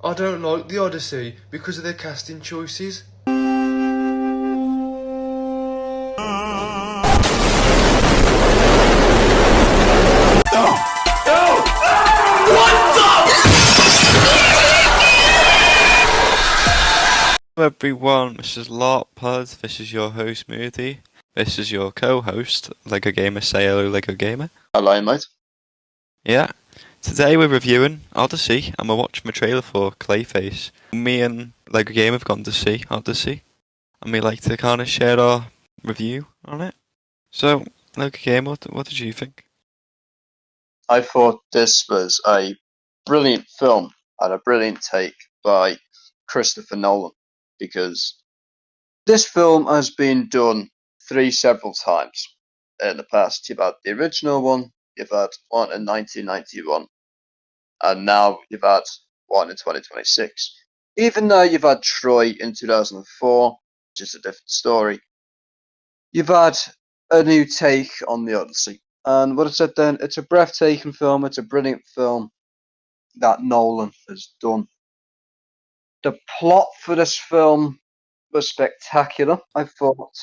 I don't like the Odyssey because of their casting choices. Hello everyone, this is Larp Pod, this is your host Moody, this is your co-host, Lego Gamer. Say hello, Lego Gamer. Hello, mate. Yeah, today we're reviewing Odyssey and we're watching the trailer for Clayface. Me and Lego Gamer have gone to see Odyssey and we like to kind of share our review on it. So, Lego Gamer, what did you think? I thought this was a brilliant film and a brilliant take by Christopher Nolan, because this film has been done several times in the past. You've had the original one, you've had one in 1991, and now you've had one in 2026. Even though you've had Troy in 2004, which is a different story, you've had a new take on the Odyssey. And what I said then, it's a breathtaking film, it's a brilliant film that Nolan has done. The plot for this film was spectacular. I thought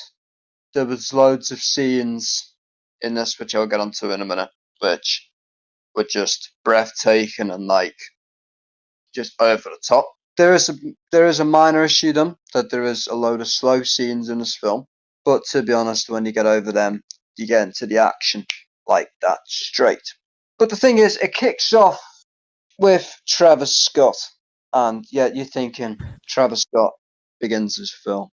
there was loads of scenes in this, which I'll get onto in a minute, which were just breathtaking and just over the top. There is a minor issue though, that there is a load of slow scenes in this film. But to be honest, when you get over them, you get into the action like that straight. But the thing is, it kicks off with Travis Scott, and yet you're thinking Travis Scott begins his film,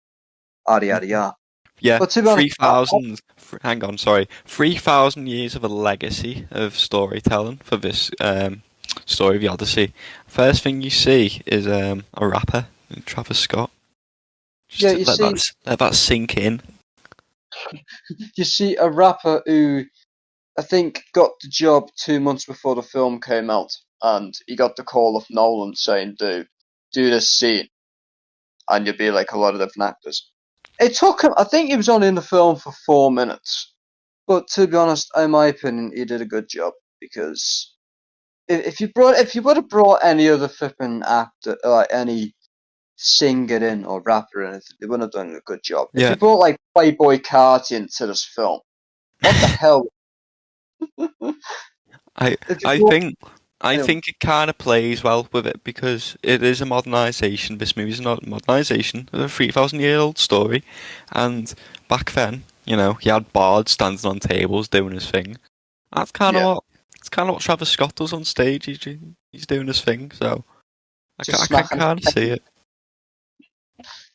yada yada yada. Yeah, But to be honest, 3,000 years of a legacy of storytelling for this story of the Odyssey. First thing you see is a rapper, Travis Scott. Yeah, you see, let that sink in. you see a rapper who I think got the job 2 months before the film came out, and he got the call of Nolan saying, do this scene, and you'd be like a lot of different actors. It took him, I think he was only in the film for 4 minutes, but to be honest, in my opinion, he did a good job, because if you would have brought any other flipping actor, like any singer in or rapper in, they wouldn't have done a good job. If Yeah, you brought like Playboy Carti into this film, what the hell? I If you I brought think I him, think it kind of plays well with it because it is a modernization. This movie is not a modernization of a 3,000-year-old story, and back then, you had bards standing on tables doing his thing. That's kind of yeah, what Travis Scott does on stage. He's doing his thing, so just I can smacking, kind of see it.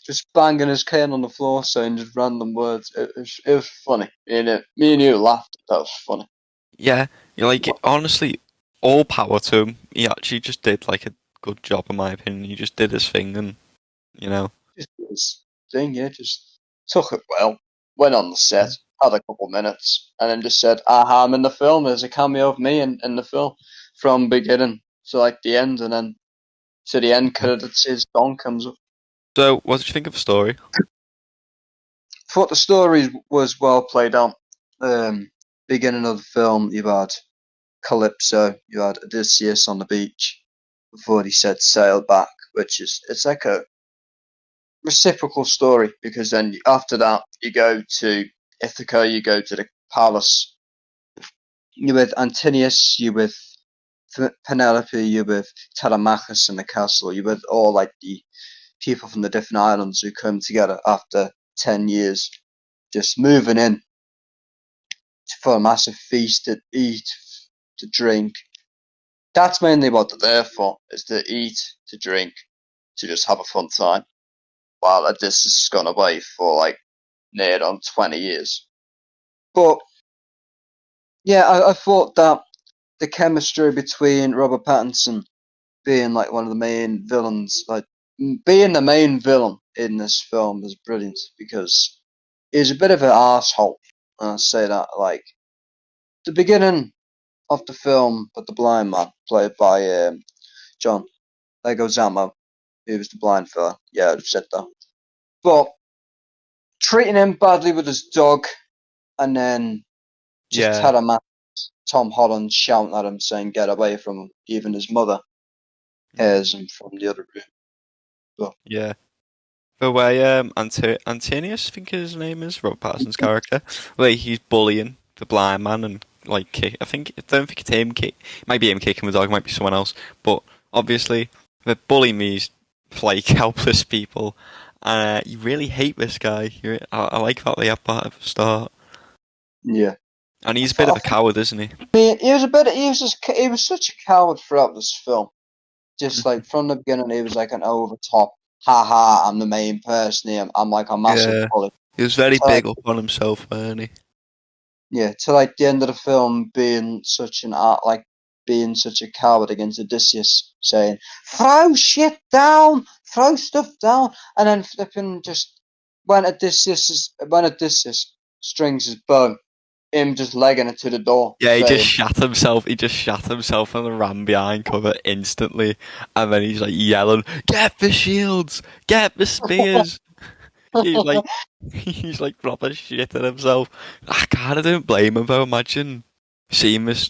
just banging his cane on the floor, saying just random words. It was funny. Me and you laughed. That was funny. Yeah, honestly, all power to him. He actually just did like a good job, in my opinion. He just did his thing, and you know, Just his thing, yeah, just took it well. Went on the set, had a couple minutes, and then just said, "Aha, I'm in the film." There's a cameo of me in the film from beginning to like the end, and then to the end credits, his song comes up. So, what did you think of the story? Thought the story was well played out. Beginning of the film, you've had Calypso, you had Odysseus on the beach before he said sail back, it's like a reciprocal story, because then after that you go to Ithaca, you go to the palace, you're with Antinius, you're with Penelope, you're with Telemachus in the castle, you're with all like the people from the different islands who come together after 10 years, just moving in for a massive feast to eat, to drink. That's mainly what they're there for, is to eat, to drink, to just have a fun time. While Odysseus has gone away for like near on 20 years. But yeah, I thought that the chemistry between Robert Pattinson being like one of the main villains, like being the main villain in this film, was brilliant, because he's a bit of an asshole. And I say that like the beginning of the film, but the blind man played by John Leguizamo, who was the blind fella. Yeah, I've said that. But treating him badly with his dog, and then just Yeah, Tom Holland shouting at him saying get away from him, even his mother. hears him from the other room. Yeah. The way Antonius, I think his name is, Rob Patterson's character, the way he's bullying the blind man and like I don't think it's him kick. It might be him kicking the dog, it might be someone else. But obviously, the bullying these like helpless people. You really hate this guy. I like that they have that at the start. Yeah. And he's a bit of a coward, isn't he? I mean, he was such a coward throughout this film. Just like from the beginning, he was like an over top, haha, I'm the main person here. I'm like a massive bully. He was very So, big up on himself, weren't he? Yeah, to like the end of the film being such a coward against Odysseus, saying, throw shit down, throw stuff down, and then flipping just when Odysseus strings his bow, him just legging it to the door. Yeah, he saying, just shat himself. He just shat himself and ran behind cover instantly, and then he's like yelling, "Get the shields! Get the spears!" he's like proper shitting himself. I don't blame him though. Imagine seeing this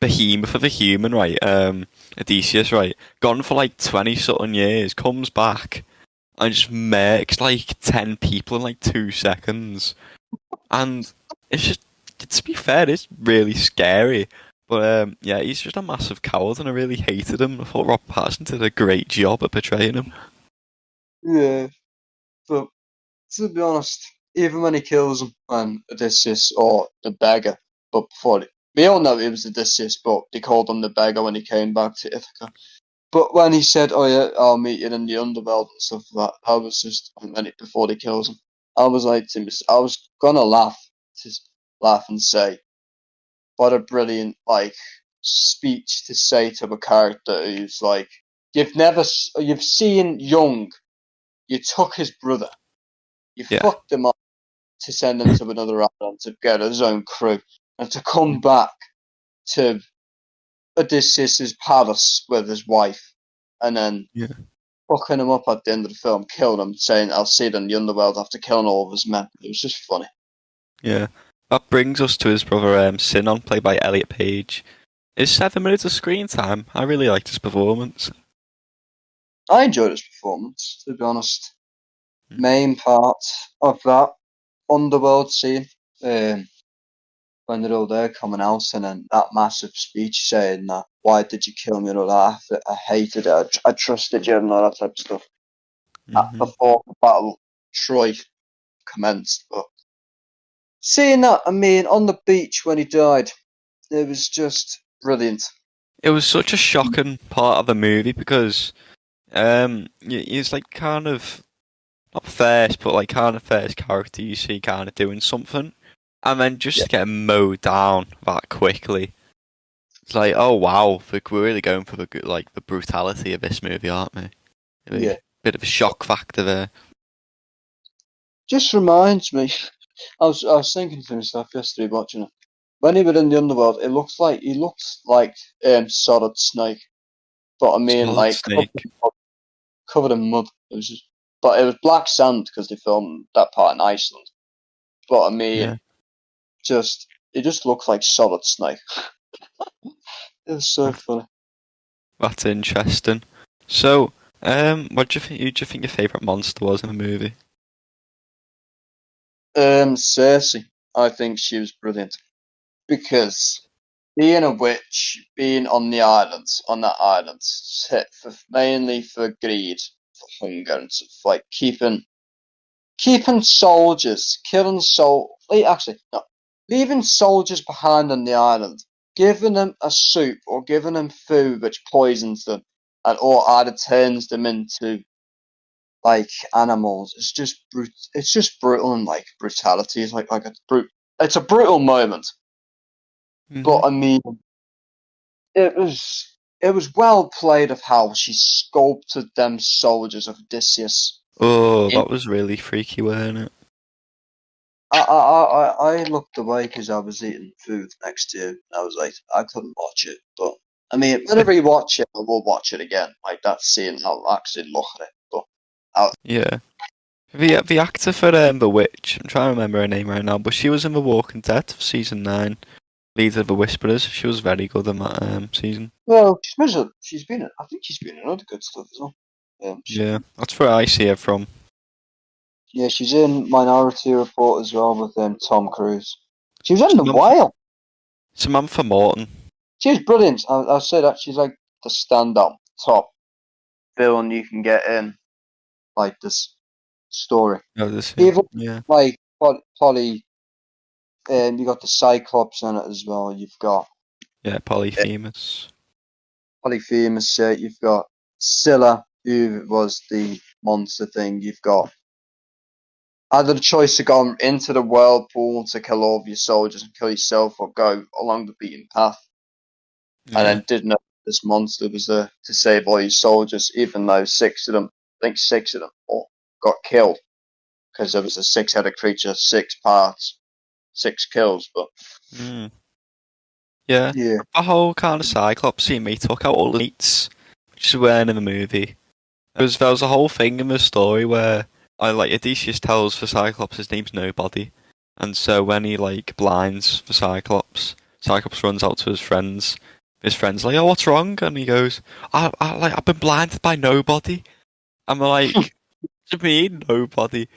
behemoth of a human, right? Odysseus, right? Gone for like 20 something years, comes back and just murks like 10 people in like 2 seconds, and it's just. To be fair, it's really scary. But yeah, he's just a massive coward, and I really hated him. I thought Rob Patterson did a great job at portraying him. yeah, but to be honest, even when he kills him, when Odysseus or the beggar, but we all know it was Odysseus, but they called him the beggar when he came back to Ithaca. But when he said, "Oh yeah, I'll meet you in the underworld" and stuff like that, I was just a minute before they kills him. I was like to myself, I was gonna laugh and say, "What a brilliant speech to say to a character who's like, you've seen young, you took his brother, you Yeah. fucked him up to send him to another island to get his own crew, and to come back to Odysseus' palace with his wife, and then." Yeah. Fucking him up at the end of the film, killing him, saying, "I'll see it in the underworld" after killing all of his men. It was just funny. Yeah. That brings us to his brother Sinon, played by Elliot Page. His 7 minutes of screen time. I really liked his performance. I enjoyed his performance, to be honest. Main part of that underworld scene, when they're all there coming out, and then that massive speech saying that, "Why did you kill me?" and all that. I hated it. I trusted you and all that type of stuff. Before the battle, Troy commenced, but seeing that, I mean, on the beach when he died, it was just brilliant. It was such a shocking part of the movie because he's like kind of not first, but like kind of first character you see kind of doing something, and then just to get mowed down that quickly. It's like, oh wow, we're really going for the brutality of this movie, aren't we? Yeah. Bit of a shock factor there. Just reminds me, I was thinking to myself yesterday watching it. When he was in the underworld, he looks like Solid Snake, but I mean Solid like Snake. covered in mud. But it was black sand because they filmed that part in Iceland. But I mean, it just looks like Solid Snake. It was so funny. That's interesting. So, what do you think? Who do you think your favourite monster was in the movie? Circe, I think she was brilliant because being a witch, being on that island, mainly for greed, for hunger, and stuff like keeping soldiers, leaving soldiers behind on the island, giving them a soup or giving them food which poisons them, or either turns them into like animals. It's just brutal, and like brutality is it's a brutal moment. But I mean, it was well played of how she sculpted them soldiers of Odysseus. Oh, that was really freaky, wasn't it? I looked away because I was eating food next to you. I was like, I couldn't watch it. But I mean, whenever you watch it, I will watch it again. Like that scene, I'll actually look at it. But Yeah. The actor for the witch, I'm trying to remember her name right now, but she was in The Walking Dead for season 9. Leader of the Whisperers. She was very good in that season. Well, she's been. I think she's been in other good stuff as well. Yeah, that's where I see her from. Yeah, she's in Minority Report as well with Tom Cruise. She was in The Samantha, Whale. Samantha Morton. She's brilliant. I'll say that she's like the stand-up top villain you can get in like this story. Odyssey. Even Yeah. like Polly, you got the Cyclops in it as well. You've got Yeah, Polyphemus. Polyphemus. You've got Scylla, who was the monster thing. You've got either the choice to go into the whirlpool to kill all of your soldiers and kill yourself, or go along the beaten path. And Yeah. then didn't know this monster was there to save all your soldiers, even though six of them all got killed because there was a six-headed creature, 6 parts, 6 kills. But Yeah. yeah, The whole kind of Cyclops scene, he took out all the meats, which is wearing in the movie. There was a whole thing in the story where Odysseus tells for Cyclops his name's Nobody, and so when he blinds for Cyclops, Cyclops runs out to his friends. His friends like, "Oh, what's wrong?" And he goes, I've been blinded by nobody." And we're like, "What do you mean nobody?"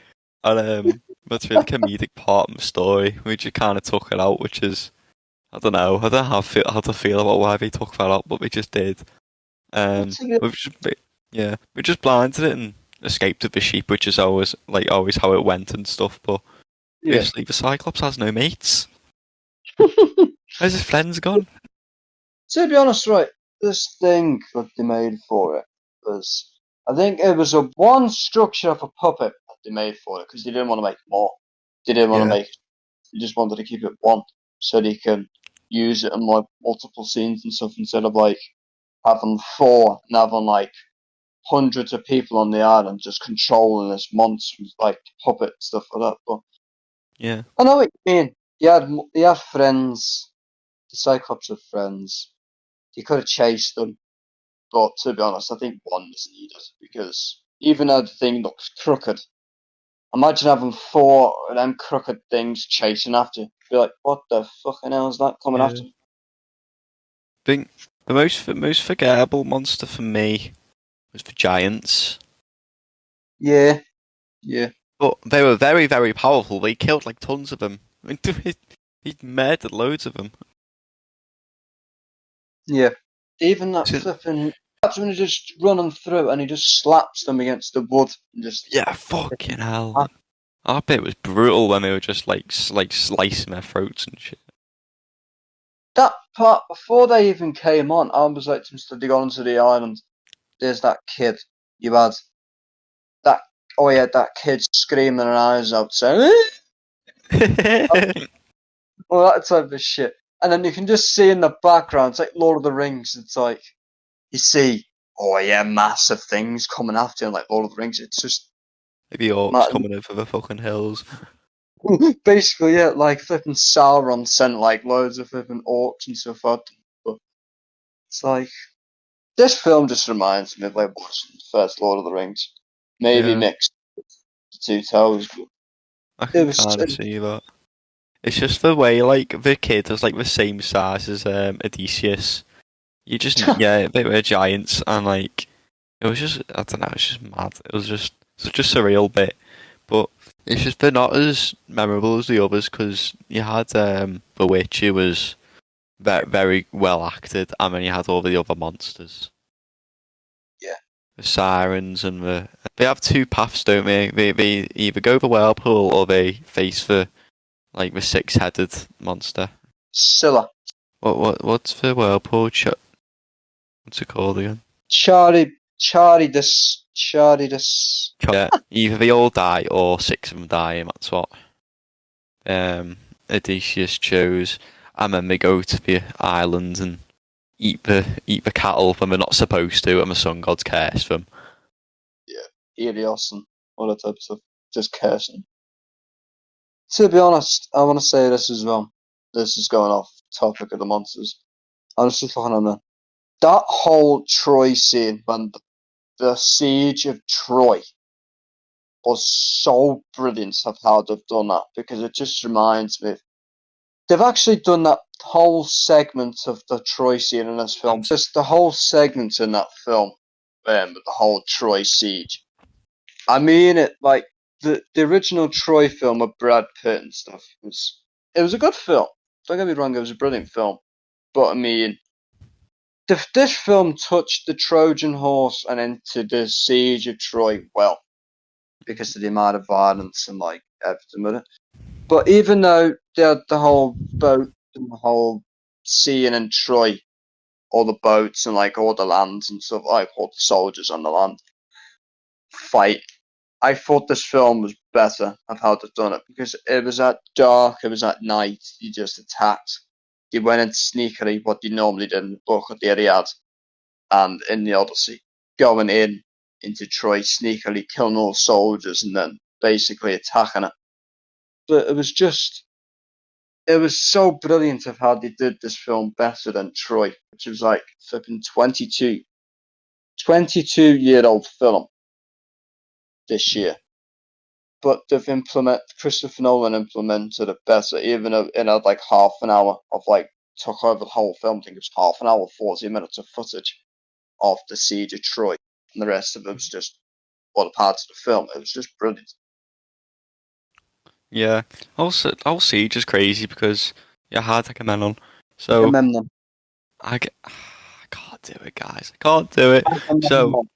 And that's really comedic part of the story. We just kind of took it out, which is, I don't know. I don't know how to feel about why they took that out, but we just did. We've just, yeah, we just blinded it and escaped with the sheep, which is always how it went and stuff. But yeah. obviously, the Cyclops has no mates. Where's his friends gone? To be honest, right, this thing that they made for it was, I think it was a one structure of a puppet that they made for it because they didn't want to make more. They didn't want to Yeah. make. They just wanted to keep it one, so they can use it in multiple scenes and stuff instead of having 4 and having hundreds of people on the island just controlling this monster puppet stuff like that. But Yeah. I know what you mean. You had friends. The Cyclops had friends. You could have chased them, but to be honest, I think one was needed because even though the thing looks crooked, imagine having 4 of them crooked things chasing after you. Be like, what the fucking hell is that coming Yeah. after me? I think the most forgettable monster for me was the giants. Yeah. But they were very, very powerful. They killed tons of them. I mean, he murdered loads of them. Yeah. Even that So- flipping. That's when he's just running through and he just slaps them against the wood and just. Yeah, fucking hell. That bit was brutal when they were just slicing their throats and shit. That part, before they even came on, I was like, since they got onto the island, there's that kid. You had that. Oh, yeah, that kid screaming her eyes out saying, all that type of shit. And then you can just see in the background, it's like Lord of the Rings. It's like, you see, oh yeah, massive things coming after you, like Lord of the Rings. It's just. Maybe orcs coming over the fucking hills. Basically, yeah, flipping Sauron sent loads of flipping orcs and stuff out. But it's this film just reminds me of watching the first Lord of the Rings. Maybe Yeah. mixed with the Two Towers. But I can kind of see that. It's just the way the kid was the same size as Odysseus. You just yeah, they were giants and it was just, I don't know, it's just mad. It was just such a surreal bit, but it's just they're not as memorable as the others because you had the witch who was very, very well acted, and then you had all the other monsters. Yeah. The sirens and they have 2 paths, don't they? They either go the whirlpool or they face the 6-headed monster. Scylla. What's the whirlpool? What's it called again? Charidus. Yeah, either they all die or 6 of them die, and that's what Odysseus chose. And then they go to the island and eat the cattle when they're not supposed to, and the sun gods curse them. Yeah, Helios and all that type of stuff. Just cursing. To be honest, I want to say this as well. This is going off topic of the monsters. I was just looking on that whole Troy scene when the siege of Troy was so brilliant of how they've done that because it just reminds me. They've actually done that whole segment of the Troy scene in this film, just the whole segment in that film, with the whole Troy siege. I mean, it like the original Troy film with Brad Pitt and stuff it was a good film. Don't get me wrong, it was a brilliant film. But I mean, this film touched the Trojan horse and into the siege of Troy well, because of the amount of violence and like everything with it. But even though they had the whole boat and the whole scene in Troy, all the boats and like all the lands and stuff, like all the soldiers on the land fight, I thought this film was better of how they've done it, because it was at dark, it was at night, you just attacked. You went in sneakily, what you normally did in the book of the Iliad and in the Odyssey, going in into Troy sneakily, killing all soldiers and then basically attacking it. But it was so brilliant of how they did this film better than Troy, which was like flipping 22-year-old film this year. But Christopher Nolan implemented it better, even though it had like half an hour of like, took over the whole film. I think it was half an hour, 40 minutes of footage of the siege of Troy, and the rest of it was just other parts of the film. It was just brilliant. Yeah. Also, whole siege is crazy because you had Agamemnon. So Agamemnon. I can't do it, guys. I can't do it. So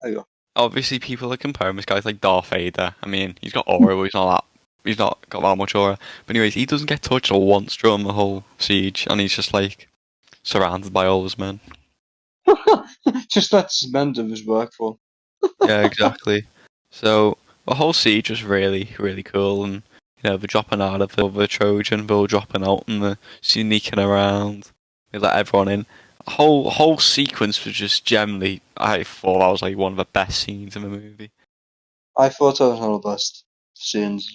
There you go. obviously people are comparing this guy to like Darth Vader. I mean, he's got aura, but he's not got that much aura. But anyways, he doesn't get touched once during the whole siege, and he's just like surrounded by all his men. Just lets his men do his work for him. Yeah, exactly. So the whole siege was really, really cool, and you know, the dropping out of the Trojan, Bill dropping out, and the sneaking around. They let everyone in. The whole sequence was just generally, I thought that was like one of the best scenes in the movie. I thought that was one of the best scenes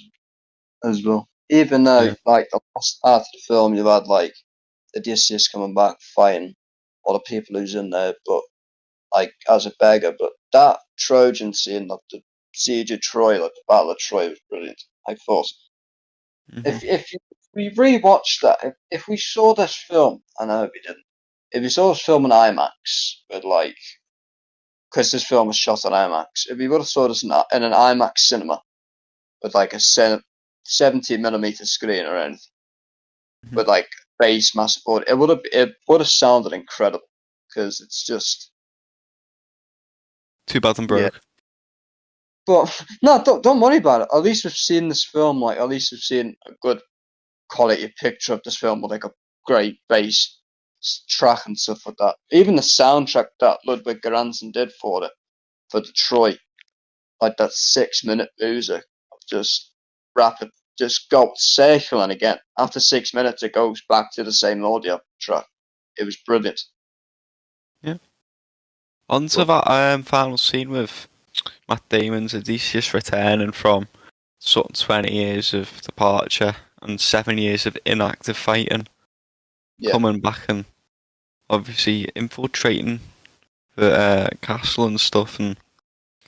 as well. Even though, Yeah. like, the last part of the film, you had, like, Odysseus coming back fighting all the people who's in there, but, like, as a beggar. But that Trojan scene, like, the siege of Troy, like, the Battle of Troy was brilliant, I thought. Mhm. If we rewatched that, if we saw this film, I know we didn't, if we saw this film in IMAX, with, like, because this film was shot on IMAX, if we would have saw this in an IMAX cinema, with, like, a 70mm screen or anything, with like bass, massive audio, it would have sounded incredible, because it's just, Too bad I'm yeah. broke. But no, don't worry about it. At least we've seen this film. Like, at least we've seen a good quality picture of this film with like a great bass track and stuff like that. Even the soundtrack that Ludwig Göransson did for Detroit, like that 6-minute music of just rapid, just go circling again. After 6 minutes, it goes back to the same audio track. It was brilliant. Yeah. On to that final scene with Matt Damon's Odysseus returning from sort of 20 years of departure and 7 years of inactive fighting, coming back and obviously infiltrating the castle and stuff and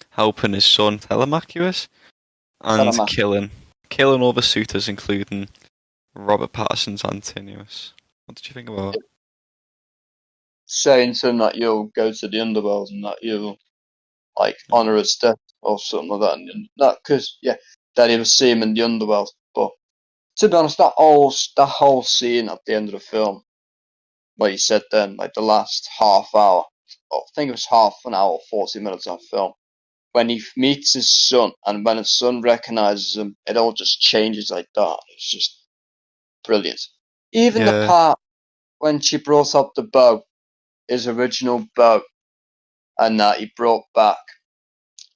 helping his son Telemachus and killing all the suitors, including Robert Pattinson's Antonius. What did you think about it? Saying to him that you'll go to the underworld and that you'll like honor his death or something like that, and that because that he would see him in the underworld. But to be honest, that whole scene at the end of the film, what you said then, like the last half hour, I think it was half an hour, 40 minutes of film, when he meets his son and when his son recognizes him, it all just changes like that. It's just brilliant. Even the part when she brought up the bow, his original bow, and that he brought back,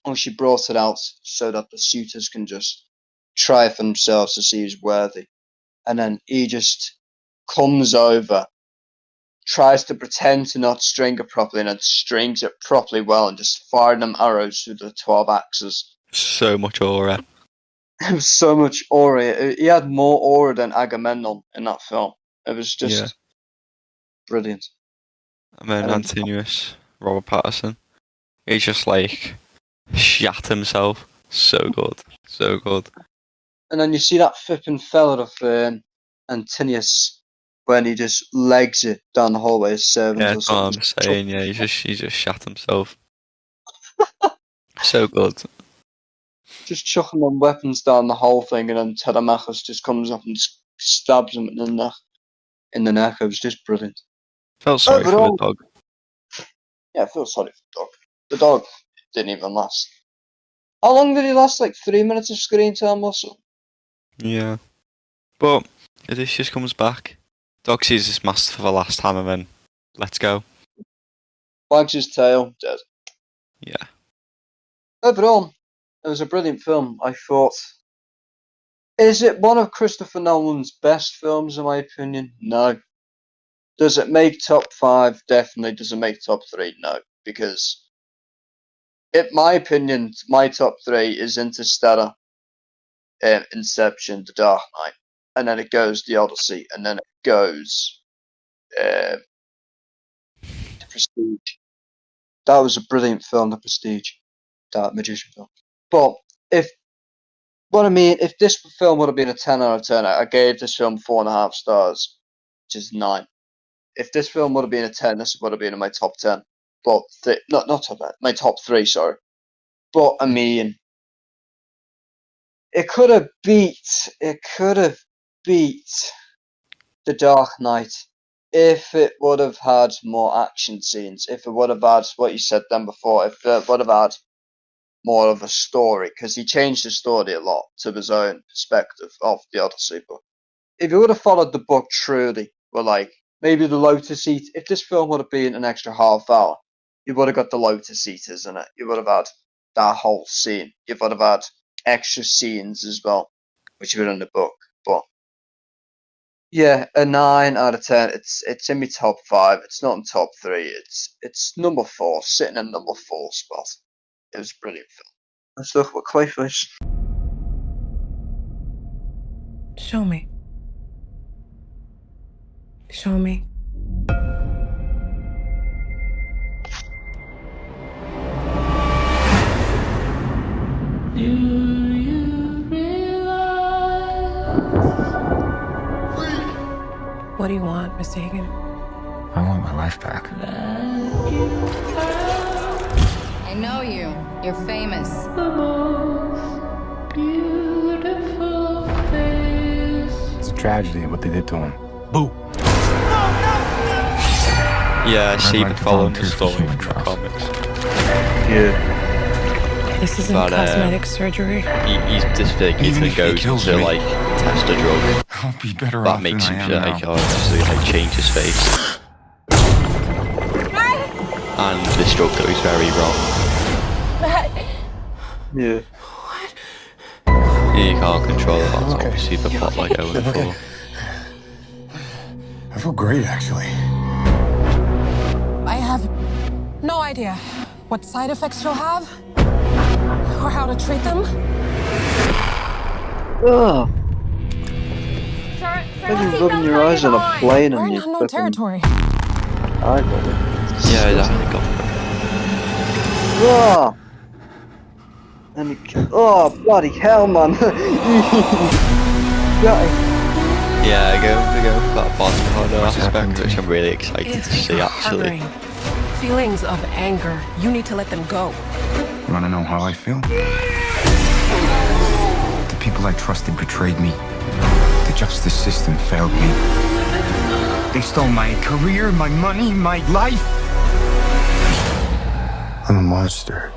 or she brought it out so that the suitors can just try for themselves to see who's worthy. And then he just comes over, tries to pretend to not string it properly, and then strings it properly well and just firing them arrows through the 12 axes. So much aura. It was so much aura. He had more aura than Agamemnon in that film. It was just brilliant. And then Antonius, Robert Pattinson, he's just like shat himself. So good. So good. And then you see that flipping fella of Antonius when he just legs it down the hallway as servants Yeah, or that's what something. I'm saying. Yeah, he just shot himself. So good. Just chucking them weapons down the whole thing, and then Telemachus just comes up and just stabs him in the neck. It was just brilliant. Felt sorry for the Overall, dog. yeah, I feel sorry for the dog. The dog didn't even last. How long did he last? Like 3 minutes of screen time or so? Yeah. But Odysseus comes back. Dog sees his master for the last time and then let's go. Wags his tail, dead. Yeah. Overall, it was a brilliant film, I thought. Is it one of Christopher Nolan's best films, in my opinion? No. Does it make top 5? Definitely. Does it make top 3? No. Because, in my opinion, my top 3 is Interstellar, Inception, The Dark Knight, and then it goes The Odyssey, and then it goes The Prestige. That was a brilliant film, The Prestige, that magician film. But if this film would have been a 10 out of 10, I gave this film 4.5 stars, which is 9. If this film would have been a 10, this would have been in my top 10. But not top 10, my top 3, sorry. But I mean, it could have beat The Dark Knight if it would have had more action scenes. If it would have had what you said then before. If it would have had more of a story, because he changed the story a lot to his own perspective of the Odyssey. But if he would have followed the book truly, well, like maybe the Lotus Eaters, if this film would have been an extra half hour, you would have got the Lotus Eaters in it. You would have had that whole scene. You would have had extra scenes as well, which were in the book. But yeah, a 9 out of 10. It's in my top 5. It's not in top 3. It's number 4, sitting in number 4 spot. It was a brilliant film. Let's talk about Clayface. Show me. Show me. What do you want, Miss Hagen? I want my life back. I know you. You're famous. It's a tragedy what they did to him. Boo! Yeah, I see like him to following the volunteer for story human from the trials. comics. Yeah. This isn't But, cosmetic surgery. He's disfigured Even and if he goes kills to me. like test a drug. I'll be better That off makes than him I am like now. obviously like change his face. And this drug goes very wrong. Yeah. You can't control it, that's Okay. obviously the plot like going Okay. for. I feel great, actually. I have no idea what side effects you'll have or how to treat them. Oh. Imagine rubbing your eyes on a plane We're and in you unknown flipping territory. eyeball it. Yeah, that got Oh. And oh, bloody hell, man. yeah, go for that bond horror What's happening aspect, to which me? I'm really excited If to see you're actually. harboring feelings of anger, you need to let them go. You wanna know how I feel? The people I trusted betrayed me. The justice system failed me. They stole my career, my money, my life. I'm a monster.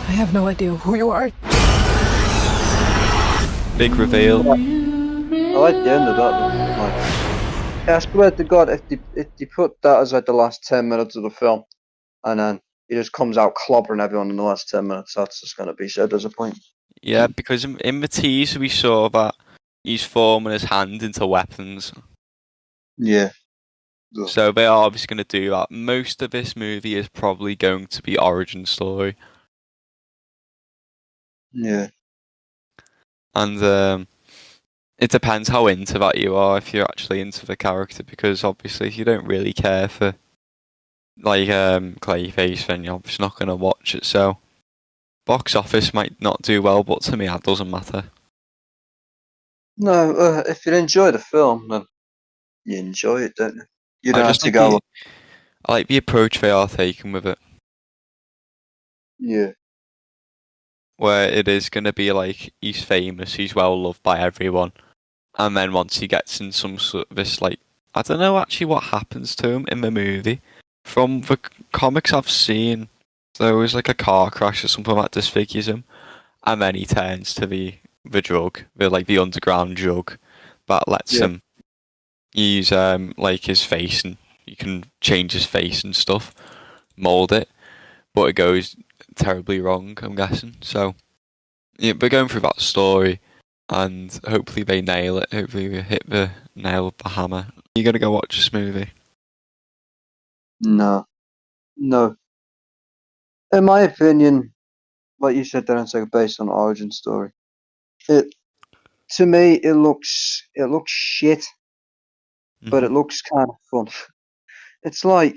I have no idea who you are. Big reveal. I like the end of that. Like, I swear to God, if they put that as like the last 10 minutes of the film, and then he just comes out clobbering everyone in the last 10 minutes, that's just going to be so disappointing. Yeah, because in the teaser we saw that he's forming his hand into weapons. Yeah. Ugh. So they are obviously going to do that. Most of this movie is probably going to be origin story. Yeah. And It depends how into that you are, if you're actually into the character, because obviously if you don't really care for like Clayface, then you're obviously not going to watch it. So box office might not do well, but to me that doesn't matter. No, if you enjoy the film, then you enjoy it, don't you? You I don't have just to like go. I like the approach they are taking with it, Yeah, where it is going to be like he's famous, he's well loved by everyone, and then once he gets in some sort of this like I don't know actually what happens to him in the movie. From the comics I've seen, there was like a car crash or something that disfigures him, and then he turns to the drug, the underground drug, that lets yeah. him use like his face, and you can change his face and stuff, mold it, but it goes terribly wrong, I'm guessing. So yeah, we're going through that story, and hopefully they nail it. Hopefully we hit the nail with the hammer. You gotta go watch this movie. No, no. In my opinion, like you said, there, it's like based on origin story. It to me, it looks shit, but Hmm. it looks kind of fun. It's like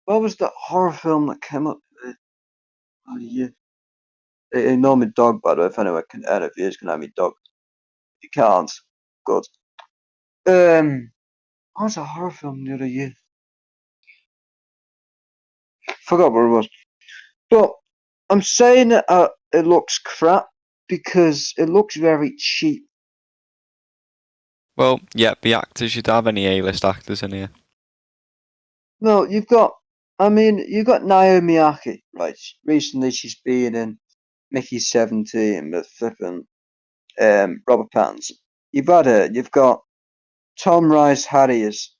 what was the horror film that came up? Oh, yeah. Ignore me dog, by the way. If anyone can edit views, can have me dog. You can't. Good. What was a horror film the other year? Forgot what it was. But I'm saying it looks crap because it looks very cheap. Well, yeah, the actors. You'd have any A-list actors in here. No, you've got Naomi Aki, right? Recently she's been in Mickey 17 with flipping Robert Pattinson. You've got Tom Rice Harriers.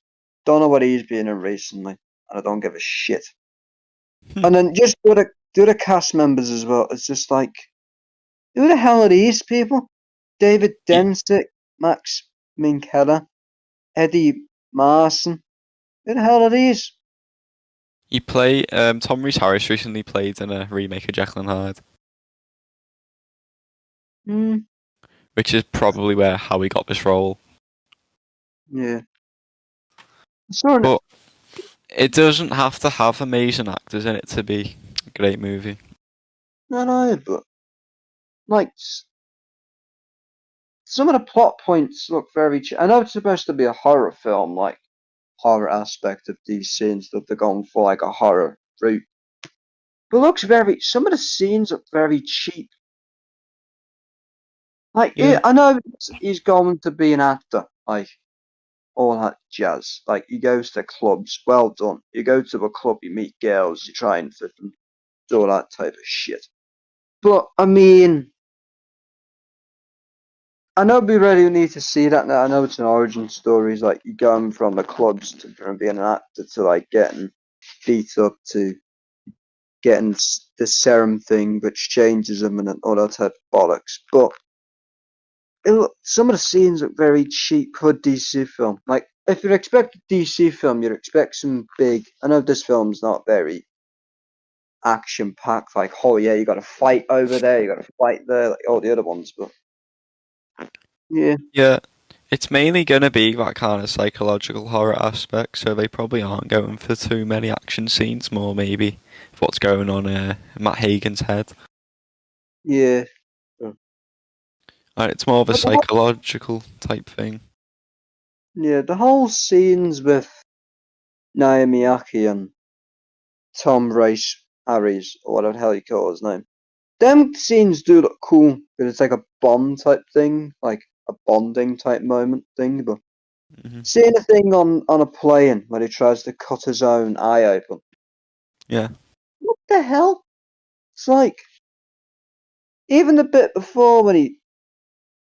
Don't know what he's been in recently, and I don't give a shit. And then just the other cast members as well. It's just like, who the hell are these people? David You, Densick, Max Minghella, Eddie Marson. Who the hell are these? you play Tom Rhys Harris recently played in a remake of Jekyll and Hyde, Hmm. which is probably where how he got this role. Yeah. Sort of. But it doesn't have to have amazing actors in it to be a great movie. No, no, but like some of the plot points look very. I know it's supposed to be a horror film, like horror aspect of these scenes that they're going for, like a horror route. But it looks very. Some of the scenes look very cheap. Like Yeah. I know he's going to be an actor, like all that jazz. Like he goes to clubs. Well done. You go to a club, you meet girls, you try and fit them, do all that type of shit. But I mean, I know we really need to see that now. I know it's an origin story. It's like you going from the clubs to from being an actor to like getting beat up to getting the serum thing, which changes them and all that type of bollocks. But some of the scenes look very cheap for a DC film. Like if you expect a DC film, you'd expect some big. I know this film's not very action packed. Like oh yeah, you got to fight over there, you got to fight there, like all the other ones. But yeah. Yeah. It's mainly going to be that kind of psychological horror aspect, so they probably aren't going for too many action scenes, more maybe what's going on in Matt Hagen's head. Yeah. And it's more of a But psychological type thing. yeah, the whole scenes with Naomi Aki and Tom Rice Harris, or whatever the hell you call his name. Them scenes do look cool, because it's like a bond type thing, like a bonding type moment thing. But Hmm. seeing a thing on a plane where he tries to cut his own eye open, Yeah. what the hell? It's like even the bit before when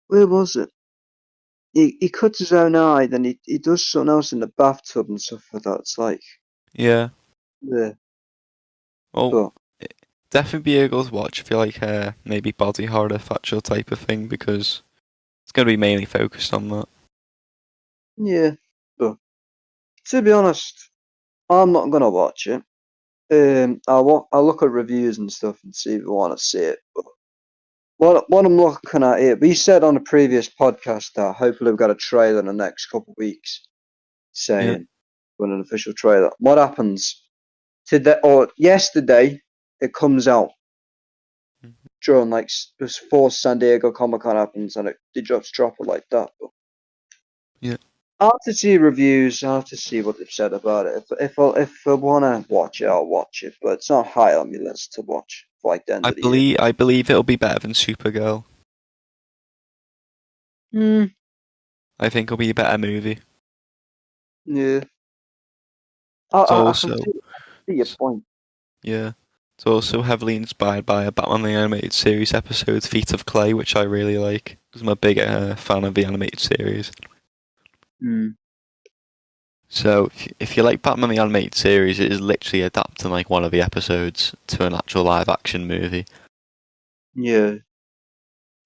where was it? He cuts his own eye, then he does something else in the bathtub and stuff like that. It's like Yeah. yeah, Well, but definitely be able to watch if you like maybe body horror, factual type of thing, because it's going to be mainly focused on that. yeah, but to be honest, I'm not gonna watch it. I'll look at reviews and stuff and see if I want to see it. But what I'm looking at here, we said on a previous podcast that hopefully we've got a trailer in the next couple of weeks saying when an official trailer. What happens today or yesterday? It comes out during like before San Diego Comic Con happens, and they just drop it like that. But Yeah. I have to see reviews. I have to see what they've said about it. If I want to watch it, I'll watch it. But it's not high on my list to watch for like the end of the year. I believe it'll be better than Supergirl. I think it'll be a better movie. Yeah. It's I also can see your point. yeah. It's also heavily inspired by a Batman the Animated Series episode, Feet of Clay, which I really like. Because I'm a big fan of the animated series. So if you like Batman the Animated Series, it is literally adapting like one of the episodes to an actual live action movie. Yeah.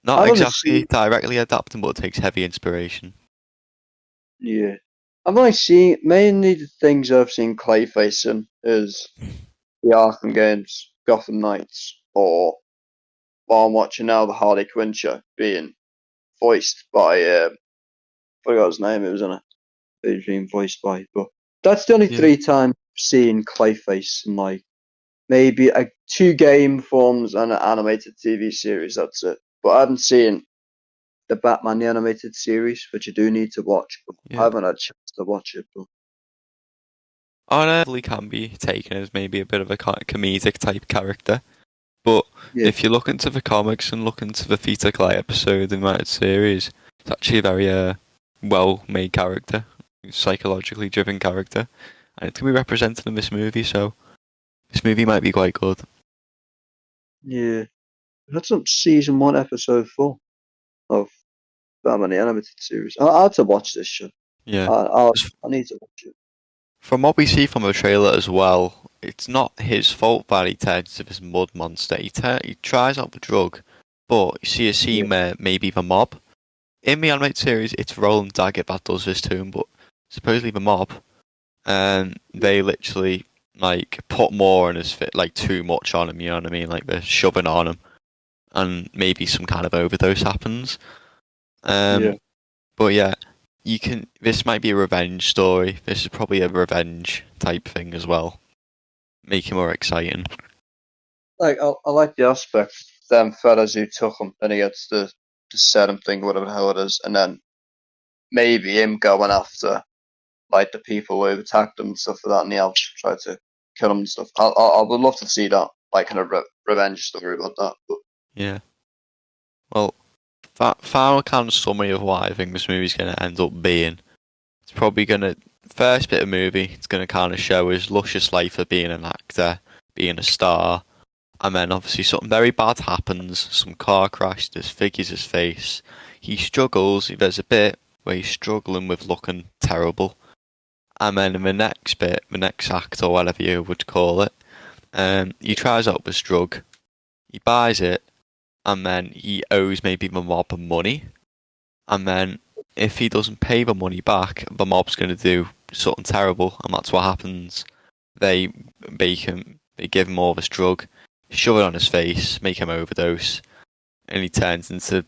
Not I wanna exactly see- directly adapting, but it takes heavy inspiration. Yeah. I've only seen mainly the things I've seen Clayface in is the Arkham games, Gotham Knights, or while I'm watching now the Harley Quinn show being voiced by I forgot his name, it was in it. Being voiced by, but that's the only Yeah. 3 times I've seen Clayface in like maybe 2 game forms and an animated TV series, that's it. But I haven't seen the Batman the animated series, which I do need to watch, but I Yeah. haven't had a chance to watch it. But Arnold can be taken as maybe a bit of a comedic type character, but yeah, if you look into the comics and look into the Theta Clay episode in that series, it's actually a very well-made character, psychologically driven character, and it's going to be represented in this movie, so this movie might be quite good. yeah. That's some season 1, episode 4 of Batman the animated series. I have to watch this show. Yeah. I need to watch it. From what we see from the trailer as well, it's not his fault that he turns into this mud monster. He tries out the drug, but you see a scene where maybe the mob. In the animated series, it's Roland Daggett that does this to him, but supposedly the mob, they literally like put more on his fit, like too much on him. You know what I mean? Like they're shoving on him, and maybe some kind of overdose happens. But yeah, you can. This might be a revenge story. This is probably a revenge type thing as well. Make it more exciting. Like I like the aspect them fellas who took him, and he gets the set him thing, whatever the hell it is, and then maybe him going after like the people who attacked him and stuff like that, and he'll try to kill him and stuff. I would love to see that, like kind of revenge story about that. But Yeah. Well, that final kind of summary of what I think this movie's going to end up being. It's probably going to first bit of movie. It's going to kind of show his luscious life of being an actor, being a star, and then obviously something very bad happens. Some car crash disfigures his face. He struggles. There's a bit where he's struggling with looking terrible. And then in the next bit, the next act or whatever you would call it, he tries out this drug, he buys it, and then he owes maybe the mob money. And then if he doesn't pay the money back, the mob's going to do something terrible, and that's what happens. They give him all this drug, shove it on his face, make him overdose, and he turns into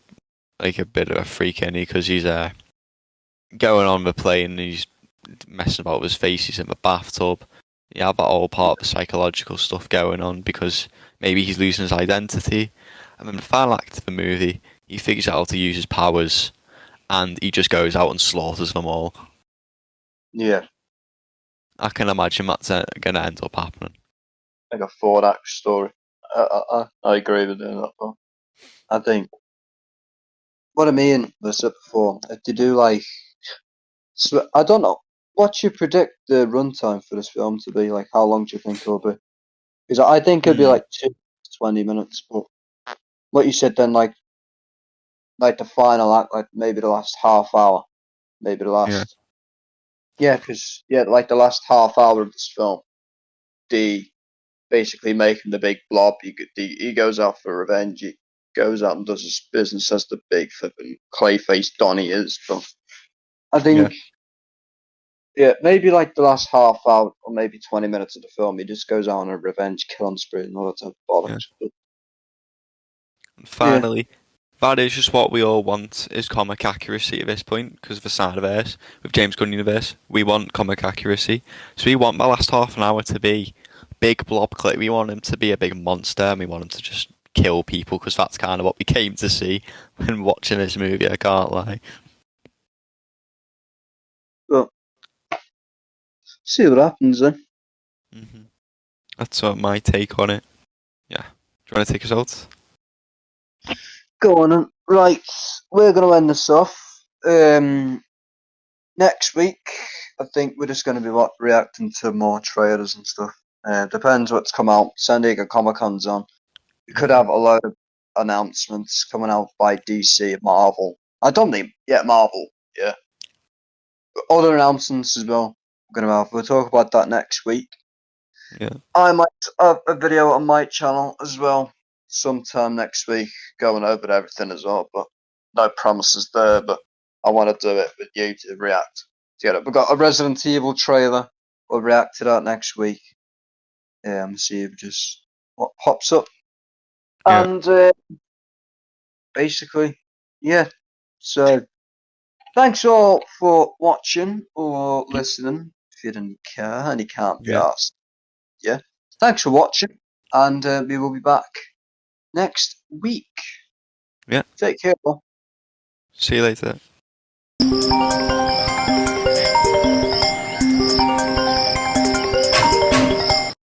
like a bit of a freak, because he's going on the plane and he's messing about with his face, he's in the bathtub. You have that all part of the psychological stuff going on because maybe he's losing his identity. And then the final act of the movie, he figures out how to use his powers and he just goes out and slaughters them all. yeah, I can imagine that's going to end up happening. like a 4-act story. I agree with doing that part. I think what I mean was said before. If they do like, I don't know. What you predict the runtime for this film to be? Like, how long do you think it'll be? Because I think it'll be like 20 minutes. But what you said then, like the final act, like maybe the last half hour, maybe the last. Because like the last half hour of this film, the basically making the big blob. He goes out for revenge. He goes out and does his business as the big flipping Clayface Donnie is. But I think. Yeah, maybe like the last half hour or maybe 20 minutes of the film, he just goes out on a revenge killing spree and all that type of bollocks. And finally, that is just what we all want, is comic accuracy at this point, because of the Snyderverse. With James Gunn Universe, we want comic accuracy. So we want the last half an hour to be big blob clip. We want him to be a big monster, and we want him to just kill people, because that's kind of what we came to see when watching this movie, I can't lie. Well, see what happens then. That's my take on it. Yeah. Do you want to take us out? Go on then. Right, we're going to end this off. Next week, I think we're just going to be reacting to more trailers and stuff. Depends what's come out. San Diego Comic Con's on. We could have a load of announcements coming out by DC and Marvel. I don't think Marvel. Yeah. But other announcements as well. We're going to have. We'll talk about that next week. Yeah. I might have a video on my channel as well sometime next week going over everything as well, but no promises there, but I want to do it with you to react together. We've got a Resident Evil trailer. We'll react to that next week. See if just what pops up. Yeah. And basically, yeah. So thanks all for watching or listening if you didn't care and you can't be asked. Yeah. Thanks for watching, and we will be back next week. Yeah. Take care. See you later.